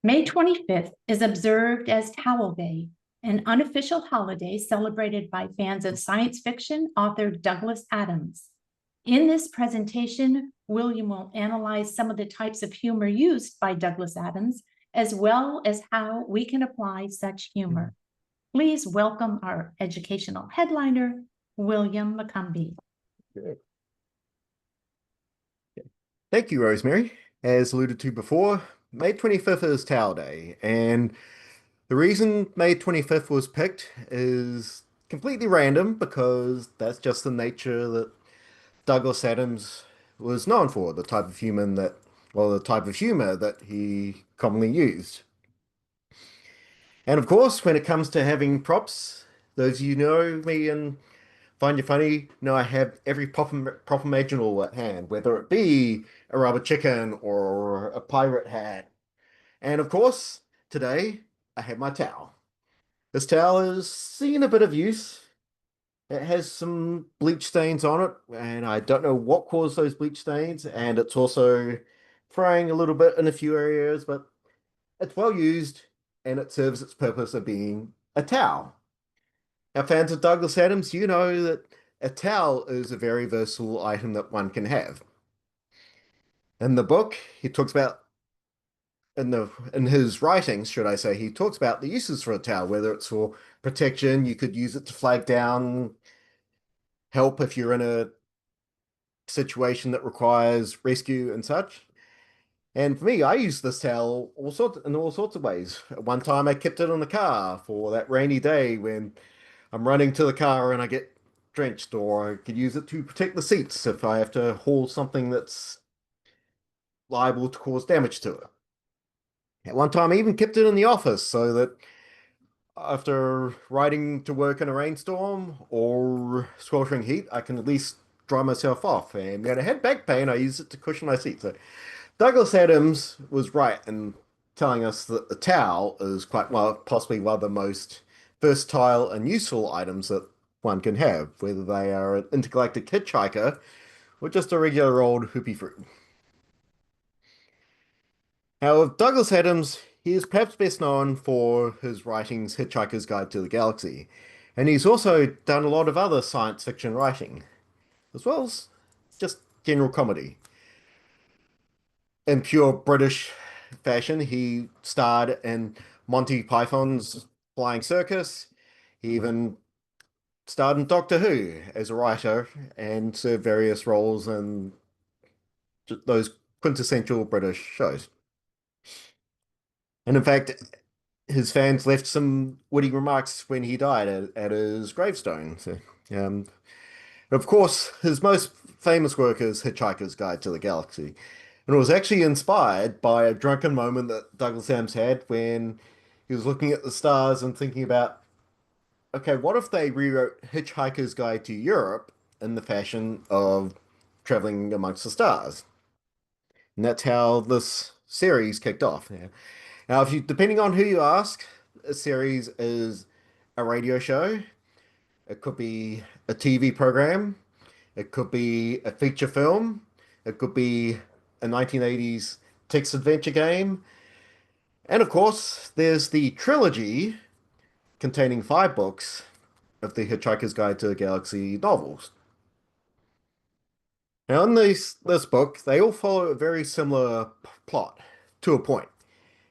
May 25th is observed as Towel Day, an unofficial holiday celebrated by fans of science fiction author Douglas Adams. In this presentation, William will analyze some of the types of humor used by Douglas Adams, as well as how we can apply such humor. Please welcome our educational headliner, William McCombie. Good. Thank you, Rosemary. As alluded to before, May 25th is Towel Day, and the reason May 25th was picked is completely random because that's just the nature that Douglas Adams was known for, the type of the type of humor that he commonly used. And of course, when it comes to having props, those of you know me and find you funny, know I have every prop imaginable at hand, whether it be a rubber chicken or a pirate hat. And of course, today I have my towel. This towel has seen a bit of use. It has some bleach stains on it, and I don't know what caused those bleach stains, and it's also fraying a little bit in a few areas, but it's well used and it serves its purpose of being a towel. Now, fans of Douglas Adams, you know that a towel is a very versatile item that one can have. In the book, he talks about in his writings, should I say, he talks about the uses for a towel, whether it's for protection, you could use it to flag down help if you're in a situation that requires rescue and such. And for me, I use this towel in all sorts of ways. One time I kept it in the car for that rainy day when I'm running to the car and I get drenched, or I could use it to protect the seats if I have to haul something that's liable to cause damage to it. At one time, I even kept it in the office so that after riding to work in a rainstorm or sweltering heat, I can at least dry myself off. And when I had back pain, I use it to cushion my seat. So Douglas Adams was right in telling us that the towel is quite well, possibly one of the most versatile and useful items that one can have, whether they are an intergalactic hitchhiker or just a regular old hoopy fruit. Now, with Douglas Adams, he is perhaps best known for his writings Hitchhiker's Guide to the Galaxy, and he's also done a lot of other science fiction writing, as well as just general comedy. In pure British fashion, he starred in Monty Python's Flying Circus. He even starred in Doctor Who as a writer and served various roles in those quintessential British shows. And in fact, his fans left some witty remarks when he died at his gravestone. So, um, of course, his most famous work is Hitchhiker's Guide to the Galaxy. And it was actually inspired by a drunken moment that Douglas Adams had when he was looking at the stars and thinking about, okay, what if they rewrote Hitchhiker's Guide to Europe in the fashion of traveling amongst the stars? And that's how this series kicked off. Yeah. Now, if you, depending on who you ask, a series is a radio show. It could be a TV program. It could be a feature film. It could be a 1980s text adventure game. And of course, there's the trilogy containing 5 books of the Hitchhiker's Guide to the Galaxy novels. Now, in this book, they all follow a very similar plot to a point.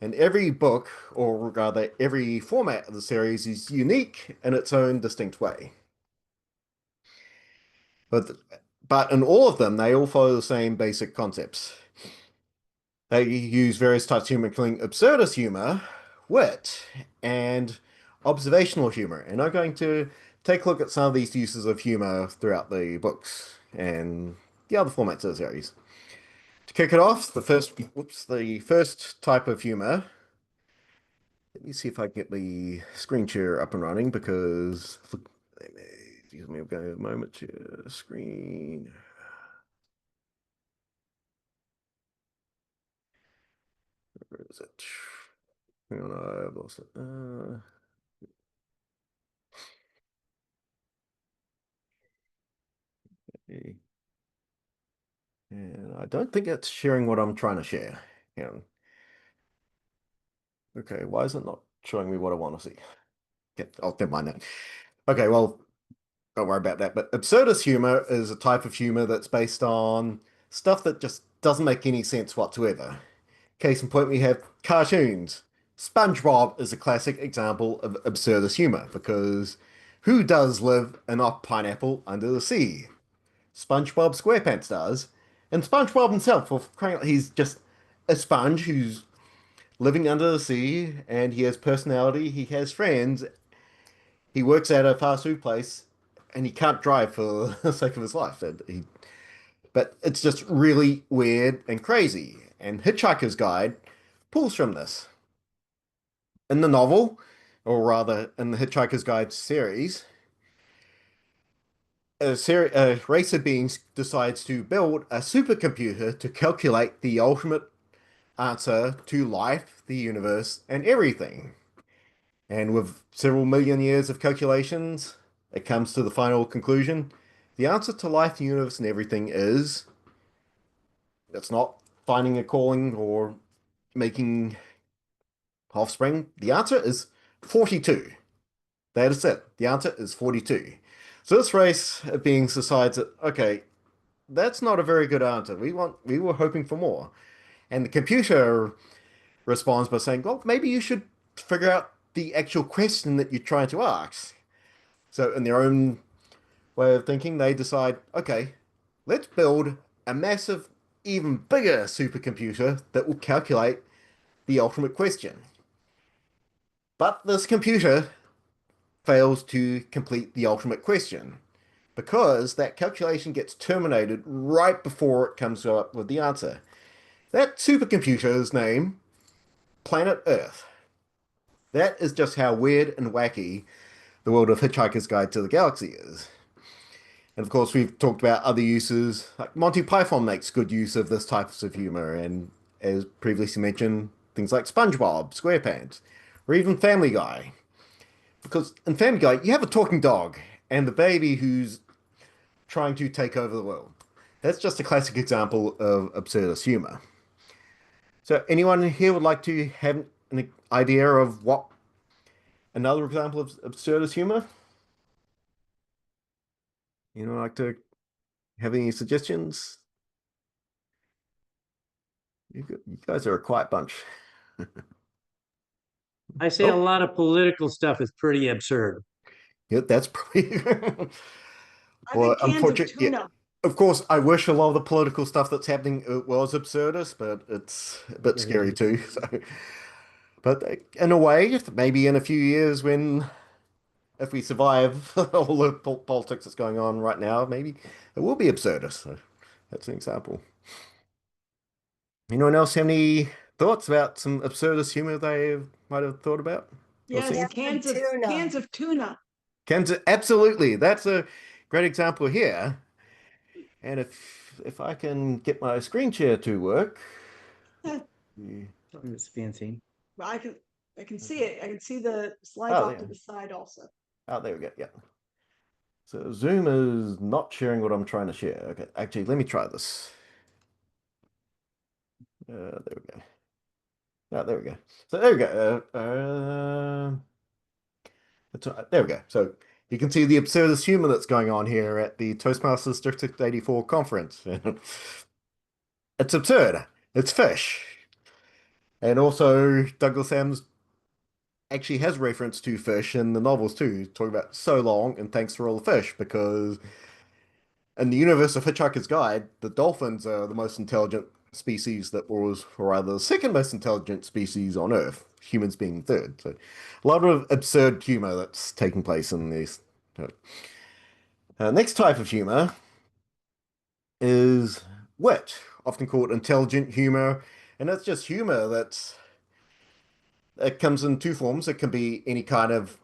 And every book, or rather every format of the series, is unique in its own distinct way. But, but in all of them, they all follow the same basic concepts. They use various types of humor, including absurdist humor, wit, and observational humor. And I'm going to take a look at some of these uses of humor throughout the books and the other formats of the series. To kick it off, the first type of humor. Let me see if I can get the screen share up and running because excuse me, I'm going a moment to screen. Where is it? Hang on, I've lost it. Okay. And I don't think it's sharing what I'm trying to share. Hang on. Okay, why is it not showing me what I want to see? Oh, never mind that. Okay, well, don't worry about that. But absurdist humor is a type of humor that's based on stuff that just doesn't make any sense whatsoever. Case in point, we have cartoons. SpongeBob is a classic example of absurdist humor because who does live in a pineapple under the sea? SpongeBob SquarePants does. And SpongeBob himself, well, he's just a sponge who's living under the sea and he has personality, he has friends, he works at a fast food place, and he can't drive for the sake of his life. But it's just really weird and crazy. And Hitchhiker's Guide pulls from this. In the novel, or rather in the Hitchhiker's Guide series, a race of beings decides to build a supercomputer to calculate the ultimate answer to life, the universe, and everything. And with several million years of calculations, it comes to the final conclusion. The answer to life, the universe, and everything is it's not finding a calling or making offspring. The answer is 42. That is it. The answer is 42. So this race of beings decides that, okay, that's not a very good answer. We were hoping for more. And the computer responds by saying, well, maybe you should figure out the actual question that you're trying to ask. So in their own way of thinking, they decide, okay, let's build a massive, even bigger supercomputer that will calculate the ultimate question. But this computer fails to complete the ultimate question because that calculation gets terminated right before it comes up with the answer. That supercomputer's name, Planet Earth. That is just how weird and wacky the world of Hitchhiker's Guide to the Galaxy is. And of course, we've talked about other uses. Like Monty Python makes good use of this type of humor, and as previously mentioned, things like SpongeBob, SquarePants, or even Family Guy. Because in Family Guy, you have a talking dog and the baby who's trying to take over the world. That's just a classic example of absurdist humor. So, anyone here would like to have an idea of what another example of absurdist humor? Like to have any suggestions? You guys are a quiet bunch. I say a Oh, lot of political stuff is pretty absurd. yeah, that's probably. I Well, think cans of unfortunately, yeah. tuna. Of course, I wish a lot of the political stuff that's happening was absurdist, but it's a bit scary too. So, but in a way, maybe in a few years, when if we survive all the politics that's going on right now, maybe it will be absurdist. So that's an example. Anyone else have any thoughts about some absurdist humor they might have thought about or Yes, seen? cans of tuna. Kansas, absolutely. That's a great example here. And if I can get my screen share to work. Yeah. It's fancy. Well, I can see it. I can see the slides Oh, off to there. the side also. Oh, there we go. Yeah. So Zoom is not sharing what I'm trying to share. Okay. Actually, let me try this. There we go. Oh, there we go. So there we go. There we go. So you can see the absurdist humor that's going on here at the Toastmasters District 84 conference. It's absurd. It's fish. And also, Douglas Adams actually has reference to fish in the novels too, talking about so long and thanks for all the fish, because in the universe of Hitchhiker's Guide, the dolphins are the most intelligent species that was, or rather, the second most intelligent species on Earth, humans being third. So, a lot of absurd humor that's taking place in these. Next type of humor is wit, often called intelligent humor, and that's just humor that's it comes in two forms. It can be any kind of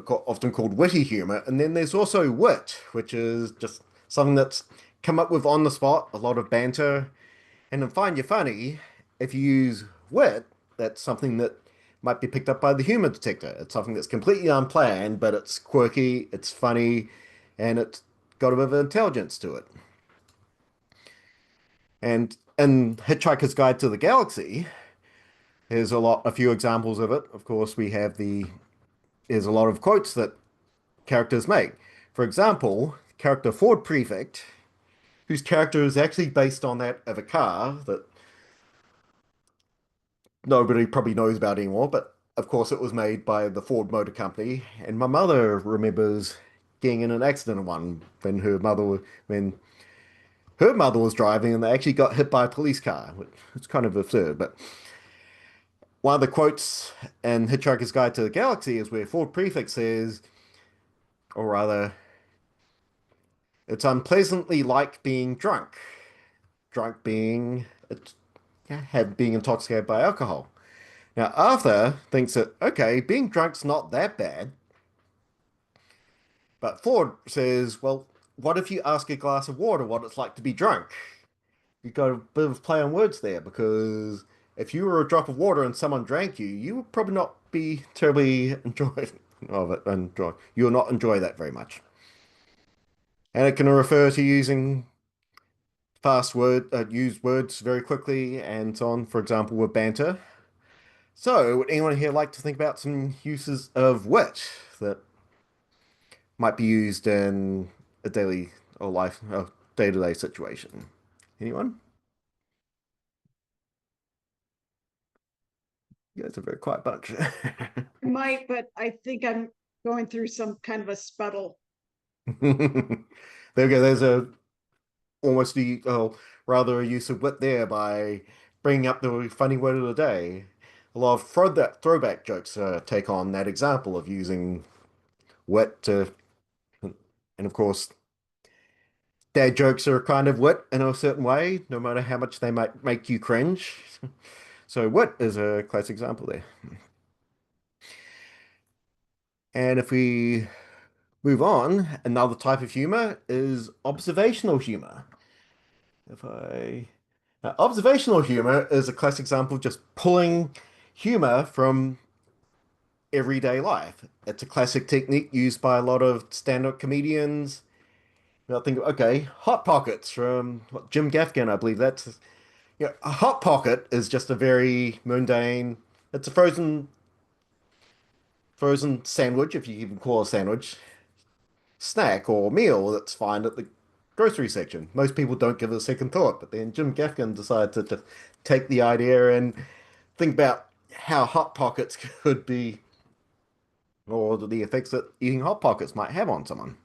often called witty humor, and then there's also wit, which is just something that's come up with on the spot, a lot of banter. And in Find You Funny, if you use wit, that's something that might be picked up by the humor detector. It's something that's completely unplanned, but it's quirky, it's funny, and it's got a bit of intelligence to it. And in Hitchhiker's Guide to the Galaxy, Here's a few examples of it. Of course, there's a lot of quotes that characters make. For example, character Ford Prefect, whose character is actually based on that of a car that nobody probably knows about anymore, but of course it was made by the Ford Motor Company, and my mother remembers getting in an accident in one when her mother was driving and they actually got hit by a police car, which is kind of absurd. But one of the quotes in Hitchhiker's Guide to the Galaxy is where Ford Prefect says, or rather, it's unpleasantly like being drunk. Drunk being being intoxicated by alcohol. Now, Arthur thinks that, okay, being drunk's not that bad. But Ford says, well, what if you ask a glass of water what it's like to be drunk? You got a bit of play on words there, because if you were a drop of water and someone drank you, you would probably not be terribly enjoying of it, and you will not enjoy that very much. And it can refer to using use words very quickly and so on, for example, with banter. So, would anyone here like to think about some uses of wit that might be used in a daily or life or day-to-day situation? Anyone? You guys are a very quiet bunch. I might, but I think I'm going through some kind of a sputtle. There we go. There's a almost rather a use of wit there by bringing up the funny word of the day. A lot of throwback jokes take on that example of using wit to, and of course, dad jokes are kind of wit in a certain way, no matter how much they might make you cringe. So wit is a classic example there. And if we move on, another type of humor is observational humor. Observational humor is a classic example of just pulling humor from everyday life. It's a classic technique used by a lot of stand-up comedians. I think, okay, Hot Pockets from Jim Gaffigan, I believe that's. A Hot Pocket is just a very mundane. It's a frozen sandwich, if you even call it a sandwich, snack or meal that's found at the grocery section. Most people don't give it a second thought, but then Jim Gaffigan decided to just take the idea and think about how Hot Pockets could be, or the effects that eating Hot Pockets might have on someone.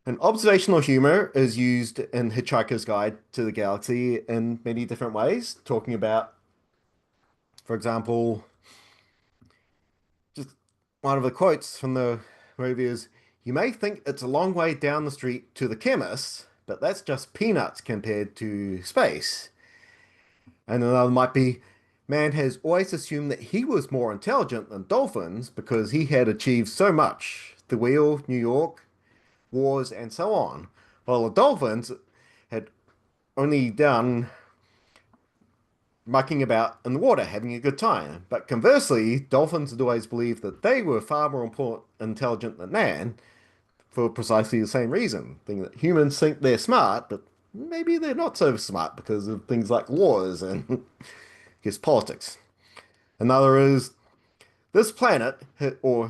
And observational humor is used in Hitchhiker's Guide to the Galaxy in many different ways, talking about, for example, just one of the quotes from the movie is, you may think it's a long way down the street to the chemist, but that's just peanuts compared to space. And another might be, man has always assumed that he was more intelligent than dolphins because he had achieved so much. The wheel, New York, wars, and so on. While the dolphins had only done mucking about in the water, having a good time. But conversely, dolphins had always believed that they were far more intelligent than man for precisely the same reason. Thinking that humans think they're smart, but maybe they're not so smart because of things like wars and I guess politics. Another is this planet had a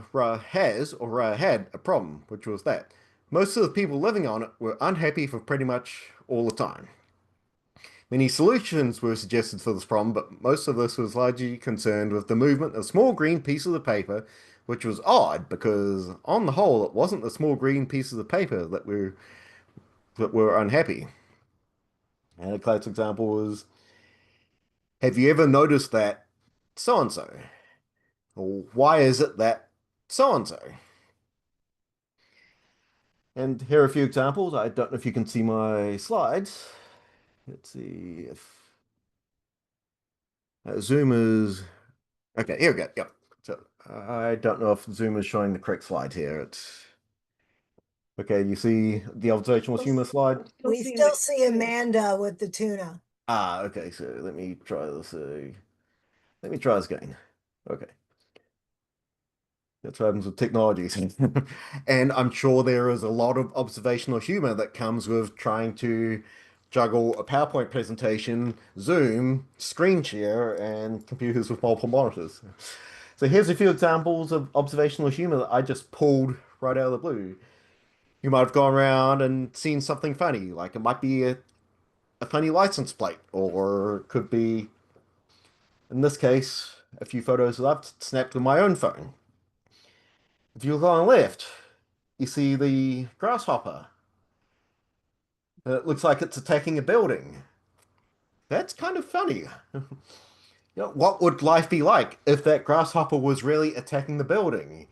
problem, which was that most of the people living on it were unhappy for pretty much all the time. Many solutions were suggested for this problem, but most of this was largely concerned with the movement of small green pieces of paper, which was odd because, on the whole, it wasn't the small green pieces of paper that were unhappy. And a classic example was, have you ever noticed that so and so? Or why is it that so and so? And here are a few examples. I don't know if you can see my slides. Let's see if Zoom is okay. Here we go. Yep. So I don't know if Zoom is showing the correct slide here. It's okay. You see the observational humor slide? We still see Amanda with the tuna. Ah, okay. So let me try this. Let me try this again. Okay. That's what happens with technologies. And I'm sure there is a lot of observational humor that comes with trying to juggle a PowerPoint presentation, Zoom, screen share, and computers with multiple monitors. So here's a few examples of observational humor that I just pulled right out of the blue. You might have gone around and seen something funny, like it might be a funny license plate, or it could be, in this case, a few photos that I've snapped with my own phone. If you look on the left, you see the grasshopper. It looks like it's attacking a building. That's kind of funny. You know, what would life be like if that grasshopper was really attacking the building?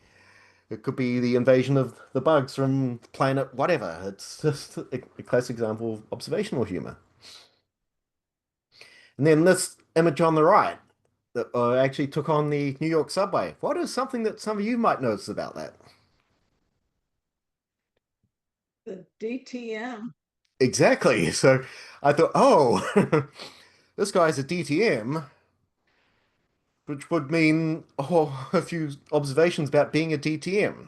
It could be the invasion of the bugs from planet whatever. It's just a classic example of observational humor. And then this image on the right that actually took on the New York subway. What is something that some of you might notice about that? The DTM. Exactly. So I thought, oh, this guy's a DTM, which would mean a few observations about being a DTM.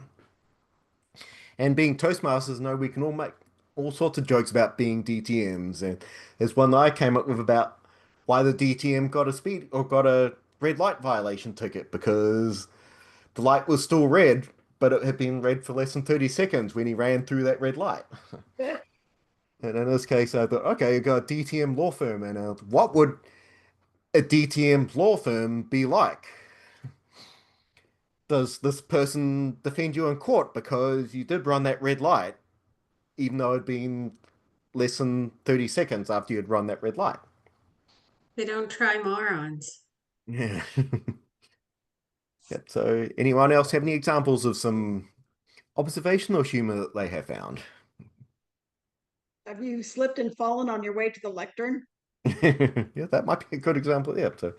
And being Toastmasters, know we can all make all sorts of jokes about being DTMs. And there's one that I came up with about why the DTM got a red light violation ticket, because the light was still red, but it had been red for less than 30 seconds when he ran through that red light. And in this case, I thought, okay, you got a DTM law firm, and what would a DTM law firm be like? Does this person defend you in court because you did run that red light, even though it'd been less than 30 seconds after you'd run that red light? They don't try morons. Yeah. Yep. So, anyone else have any examples of some observational humor that they have found? Have you slipped and fallen on your way to the lectern? Yeah, that might be a good example. Yeah. So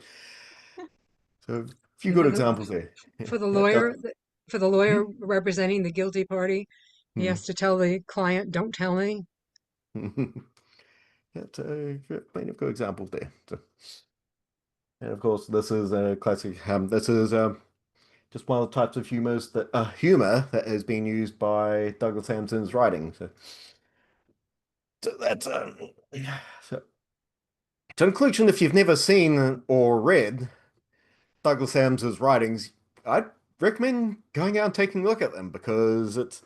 a few And good for the- examples there. For the Yeah, lawyer, for the lawyer representing the guilty party, he Hmm. has to tell the client, don't tell me. Yeah, so plenty of good examples there. So, and of course, this is a classic. This is just one of the types of humor that has been used by Douglas Adams's writing. So that's so. To conclusion, if you've never seen or read Douglas Adams's writings, I'd recommend going out and taking a look at them, because it's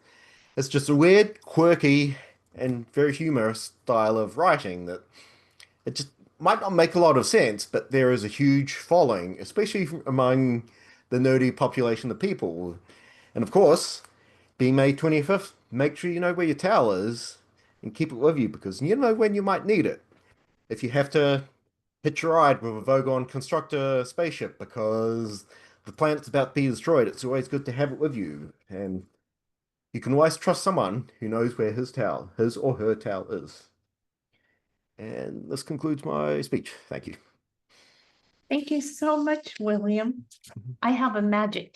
just a weird, quirky, and very humorous style of writing that it just might not make a lot of sense, but there is a huge following, especially among the nerdy population of people. And of course, being May 25th, make sure you know where your towel is and keep it with you, because you know when you might need it. If you have to hitch a ride with a Vogon constructor spaceship because the planet's about to be destroyed, it's always good to have it with you. And you can always trust someone who knows where his or her towel is. And this concludes my speech. Thank you. Thank you so much, William. I have a magic